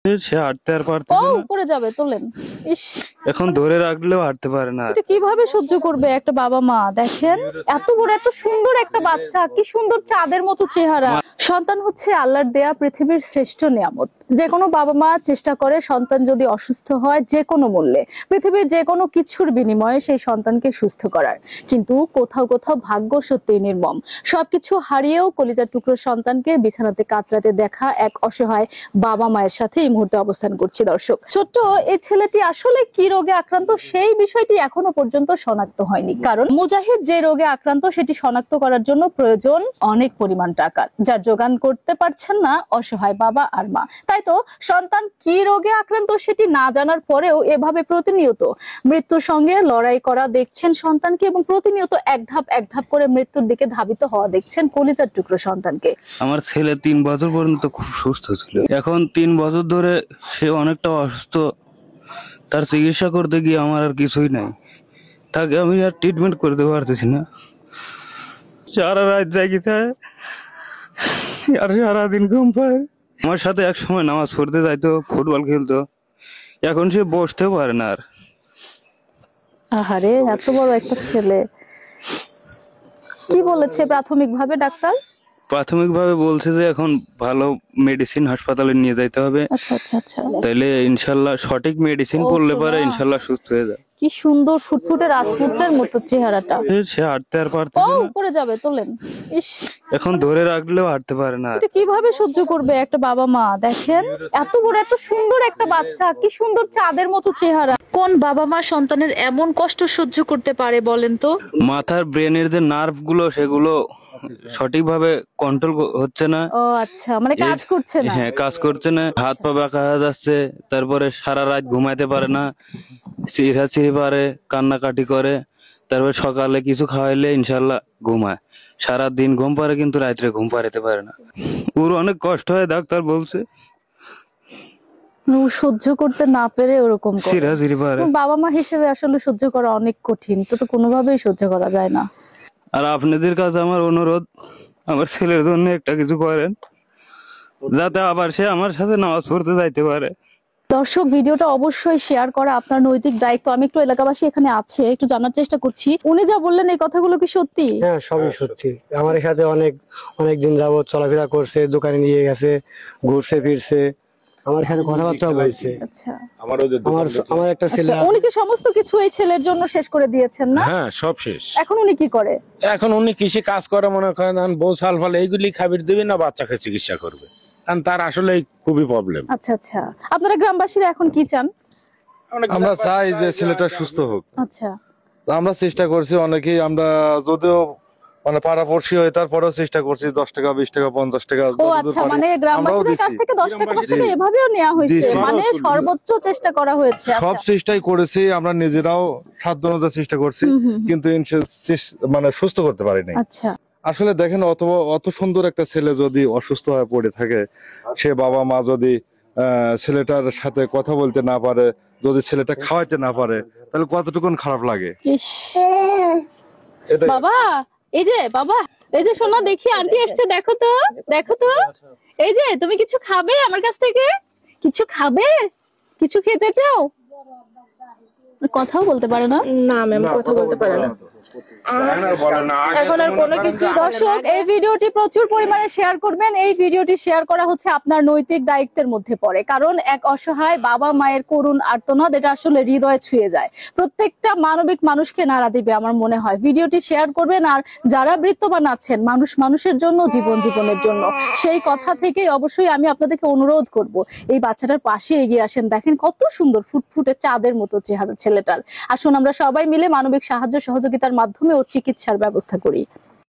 সে হাঁটতে আর পারতেছে না। উপরে যাবে, তোলেন। ইস, এখন ধরে রাখলেও হাঁটতে পারে না। এটা কিভাবে সহ্য করবে একটা বাবা মা? দেখেন, এত বড় এত সুন্দর একটা বাচ্চা, কি সুন্দর চাঁদের মতো চেহারা। সন্তান হচ্ছে আল্লাহর দেয়া পৃথিবীর শ্রেষ্ঠ নিয়ামত। যে কোনো বাবা মা চেষ্টা করে সন্তান যদি অসুস্থ হয় যে কোনো মূল্যে, পৃথিবীর যে কোনো কিছুর বিনিময়ে সেই সন্তানকে সুস্থ করার। কিন্তু কোথাও কোথাও ভাগ্য সত্যিই নির্মম। সবকিছু হারিয়েও কলিজার টুকরো সন্তানকে বিছানাতে কাতরাতে দেখা এক অসহায় বাবা মায়ের সাথে এই মুহূর্তে অবস্থান করছি। দর্শক, ছোট্ট এই ছেলেটি আসলে কি রোগে আক্রান্ত সেই বিষয়টি এখনো পর্যন্ত শনাক্ত হয়নি। কারণ মুজাহিদ যে রোগে আক্রান্ত সেটি শনাক্ত করার জন্য প্রয়োজন অনেক পরিমাণ টাকা, যার যোগান করতে পারছেন না অসহায় বাবা আর মা। তাই তো সন্তান কি রোগে আক্রান্ত সেটি না জানার পরেও এভাবে প্রতিনিয়ত মৃত্যুর সঙ্গে লড়াই করা দেখছেন সন্তানকে, এবং প্রতিনিয়ত এক ধাপ করে মৃত্যুর দিকে ধাবিত হওয়া দেখছেন কলিজার টুকরো সন্তানকে। আমার ছেলে 3 বছর পর্যন্ত খুব সুস্থ ছিল, এখন 3 বছর ধরে সে অনেকটা অসুস্থ। তার চিকিৎসা করতে গিয়ে আমার আর কিছুই নাই, তাকে আমি আর ট্রিটমেন্ট করতে পারতেছি না। সারা রাত জাগিতে আর সারাদিন ঘুম পায়। আমার সাথে এক সময় নামাজ পড়তে যাইতো, ফুটবল খেলতো, এখন সে বসতেও পারে না আর। আহারে, এত বড় একটা ছেলে। কি বলেছে প্রাথমিকভাবে ডাক্তার? প্রাথমিকভাবে বলছে যে এখন ভালো মেডিসিন হাসপাতালে নিয়ে যাইতে হবে। আচ্ছা আচ্ছা আচ্ছা, তাইলে ইনশাল্লাহ সঠিক মেডিসিন পড়লে পারে ইনশাল্লাহ সুস্থ হয়ে যায়। কি সুন্দর ফুটফুটে রাজপুত্রের মতো চেহারাটা। সে হাঁটতে আর পারতেছে না। উপরে যাবে, তোলেন। ইস, এখন ধরে রাখলেও হাঁটতে পারে না। এটা কিভাবে সহ্য করবে একটা বাবা মা? দেখেন, এত বড় এত সুন্দর একটা বাচ্চা, কি সুন্দর চাঁদের মতো চেহারা। কোন বাবা মা সন্তানের এমন কষ্ট সহ্য করতে পারে বলেন তো? মাথার ব্রেনের যে নার্ভ গুলো সেগুলো সঠিকভাবে কন্ট্রোল হচ্ছে না। ও আচ্ছা, মানে কাজ করছে না। হ্যাঁ, কাজ করছে না, হাত পা বাঁকা হয়ে যাচ্ছে, তারপরে সারা রাত ঘুমাইতে পারে না, চিড়ি পারে, কান্নাকাটি করে, তারপরে সকালে কিছু খাওয়াইলে ইনশাল্লাহ ঘুমায়। সারা দিন ঘুম পারে কিন্তু রাত্রে ঘুম পাড়াতে পারে না। ওর অনেক কষ্ট হয়, ডাক্তার বলছে। ও সহ্য করতে না পেরে ওরকম চিড়ি পারে। বাবা মা হিসেবে আসলে সহ্য করা অনেক কঠিন, তো কোনোভাবেই সহ্য করা যায় না। আর আপনাদের কাছে আমার অনুরোধ, আমার ছেলের জন্য একটা কিছু করেন, যাতে আবার সে আমার সাথে নামাজ পড়তে যাইতে পারে। দর্শক, ভিডিওটা অবশ্যই শেয়ার করা আপনার নৈতিক দায়িত্ব। আমি একটু এলাকাবাসী এখানে আছে, একটু জানার চেষ্টা করছি। উনি যা বললেন এই কথাগুলো কি সত্যি? হ্যাঁ, সবই সত্যি। আমার সাথে অনেক দিন যাবত চলাফেরা করছে, দোকানে নিয়ে গেছে, ঘুরছে ফিরছে, আমার সাথে কথাবার্তা বলছে। আচ্ছা, আমার একটা ছেলে। উনি কি সমস্ত কিছু এই ছেলের জন্য শেষ করে দিয়েছেন না? হ্যাঁ, সব শেষ। এখন উনি কি করে? এখন উনি কৃষি কাজ করে, মনে করেন বউ ছাল ফাল এইগুলি খাবির দিবি না, বাচ্চাকে চিকিৎসা করবে, কারণ তার আসলে খুবই প্রবলেম। আচ্ছা আচ্ছা, আপনারা গ্রামবাসীরা এখন কি চান? আমরা চাই যে ছেলেটা সুস্থ হোক। আচ্ছা, আমরা চেষ্টা করছি অনেকেই, আমরা যদিও মানে পাড়াপড়শি হয়ে তারপরেও চেষ্টা করছি 10 টাকা 20 টাকা 50 টাকা। ও আচ্ছা, মানে গ্রামবাসীদের কাছ থেকে 10 টাকা 5 টাকা এভাবেও নেওয়া হয়েছে, মানে সর্বোচ্চ চেষ্টা করা হয়েছে। সব চেষ্টাই করেছি, আমরা নিজেরাও সাধ্য অনুযায়ী চেষ্টা করছি, কিন্তু মানে সুস্থ করতে পারিনি। আচ্ছা, আসলে দেখেন, অত সুন্দর একটা ছেলে যদি অসুস্থ হয়ে পড়ে থাকে, সে বাবা মা যদি ছেলেটার সাথে কথা বলতে না পারে, যদি ছেলেটা খাওয়াইতে না পারে, তাহলে কতটুকুন খারাপ লাগে। বাবা, এই যে বাবা, এই যে শোনো, দেখি আন্টি এসছে, দেখো তো দেখো তো। এই যে তুমি কিছু খাবে আমার কাছ থেকে? কিছু খাবে? কিছু খেতে চাও? কথাও বলতে পারে না? না ম্যাম, কথা বলতে পারে না এখন আর কোনো কিছু। দর্শক, এই ভিডিওটি প্রচুর পরিমাণে শেয়ার করবেন। এই ভিডিওটি শেয়ার করা হচ্ছে আপনার নৈতিক দায়িত্বের মধ্যে পড়ে, কারণ এক অসহায় বাবা মায়ের করুণ আর্তনাদ, এটা আসলে হৃদয় ছুঁয়ে যায়, প্রত্যেকটা মানবিক মানুষকে নাড়া দিবে আমার মনে হয়। ভিডিওটি শেয়ার করবেন, আর যারা বৃত্তবান আছেন, মানুষ মানুষের জন্য, জীবন জীবনের জন্য, সেই কথা থেকেই অবশ্যই আমি আপনাদেরকে অনুরোধ করব, এই বাচ্চাটার পাশে এগিয়ে আসেন। দেখেন কত সুন্দর ফুটফুটে চাঁদের মতো চেহারা ছেলেটার। আসুন আমরা সবাই মিলে মানবিক সাহায্য সহযোগিতার মাধ্যমে ওর চিকিৎসার ব্যবস্থা করি।